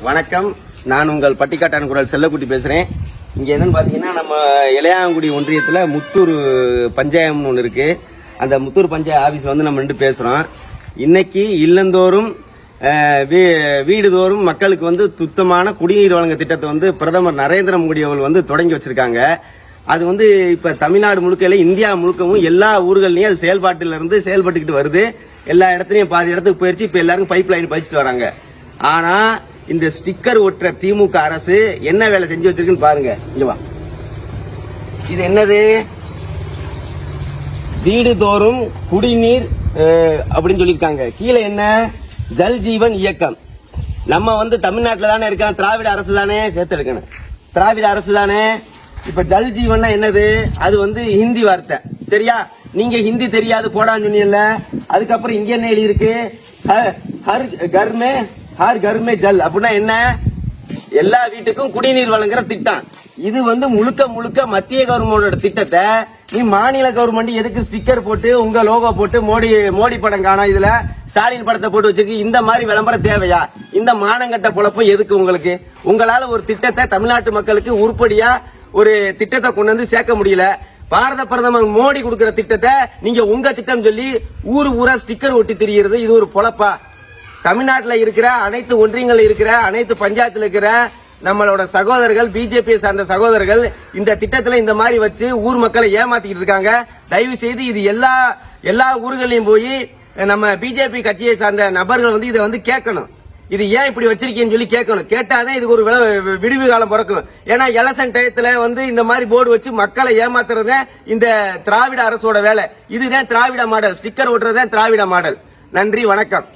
வணக்கம். நான் உங்கள் பட்டிக்காட்டான் குரல் செல்லக்குட்டி பேசுறேன். இங்க என்னன்னு பாத்தீங்கன்னா, நம்ம இளையாங்குடி ஒன்றியத்துல முத்தூர் பஞ்சாயம்னு ஒன்று இருக்கு. அந்த முத்தூர் பஞ்சாயத்து ஆபீஸ் வந்து நம்ம நின்று பேசுறோம். இன்னைக்கு இல்லந்தோறும் வீடுதோறும் மக்களுக்கு வந்து சுத்தமான குடிநீர் வழங்க திட்டத்தை வந்து பிரதமர் நரேந்திர மோடி அவர்கள் வந்து தொடங்கி வச்சிருக்காங்க. அது வந்து இப்ப தமிழ்நாடு முழுக்க இந்தியா முழுக்கவும் எல்லா ஊர்கள்லயும் அது செயல்பட்டுக்கிட்டு வருது. எல்லா இடத்துலயும் பாதி இடத்துக்கு போயிருச்சு. இப்ப எல்லாரும் பைப் லைன் பதிச்சுட்டு வராங்க. ஆனா இந்த ஸ்டிக்கர் ஒட்டுற திமுக அரசு என்ன வேலை செஞ்சு வச்சிருக்குன்னு பாருங்க. இங்க வா, இது என்னது? வீடுதோறும் குடிநீர் அப்படின்னு சொல்லியிருக்காங்க. கீழே என்ன? ஜல் ஜீவன் இயக்கம். நம்ம வந்து தமிழ்நாட்டில் தானே இருக்கோம். திராவிட அரசு தானே சேர்த்து எடுக்கணும். திராவிட அரசு தானே. இப்ப ஜல் ஜீவன்னா என்னது? அது வந்து ஹிந்தி வார்த்தை. சரியா? நீங்க ஹிந்தி தெரியாது போடான்னு சொன்னீங்கல்ல. அதுக்கப்புறம் இங்க என்ன எழுதி இருக்கு? ஹர் கர் மே ஜல் அப்படின்னா என்ன? எல்லா வீட்டுக்கும் குடிநீர் வழங்குற திட்டம். இது வந்து முழுக்க மத்திய கவர்மெண்டோட திட்டத்தை நீ மாநில கவர்மெண்ட் எதுக்கு ஸ்டிக்கர் போட்டு உங்க லோகோ போட்டு மோடி படம் காணோம், இதுல ஸ்டாலின் படத்தை போட்டு வச்சிருக்கு? இந்த மாதிரி விளம்பரம் தேவையா? இந்த மானங்கட்ட பொழப்பும் எதுக்கு உங்களுக்கு? உங்களால ஒரு திட்டத்தை தமிழ்நாட்டு மக்களுக்கு உருப்படியா ஒரு திட்டத்தை கொண்டு வந்து சேர்க்க முடியல. பாரத பிரதமர் மோடி கொடுக்கிற திட்டத்தை நீங்க உங்க திட்டம் சொல்லி ஊரா ஸ்டிக்கர் ஒட்டி திரிகிறது. இது ஒரு பொழப்பா? தமிழ்நாட்டில் இருக்கிற அனைத்து ஒன்றியங்கள் இருக்கிற அனைத்து பஞ்சாயத்துல இருக்கிற நம்மளோட சகோதரர்கள், பிஜேபி சார்ந்த சகோதரர்கள் இந்த திட்டத்துல இந்த மாதிரி வச்சு ஊர் மக்களை ஏமாத்திக்கிட்டு இருக்காங்க. தயவு செய்து இது எல்லா ஊர்களையும் போய் நம்ம பிஜேபி கட்சியை சார்ந்த நபர்கள் வந்து இதை வந்து கேட்கணும். இது ஏன் இப்படி வச்சிருக்கீங்கன்னு சொல்லி கேட்கணும். கேட்டாதான் இதுக்கு ஒரு விடுவி காலம் பிறக்கும். ஏன்னா எலெக்ஷன் டயத்துல வந்து இந்த மாதிரி போர்டு வச்சு மக்களை ஏமாத்துறது இந்த திராவிட அரசோட வேலை. இதுதான் திராவிட மாடல். ஸ்டிக்கர் ஓட்டுறதுதான் திராவிட மாடல். நன்றி, வணக்கம்.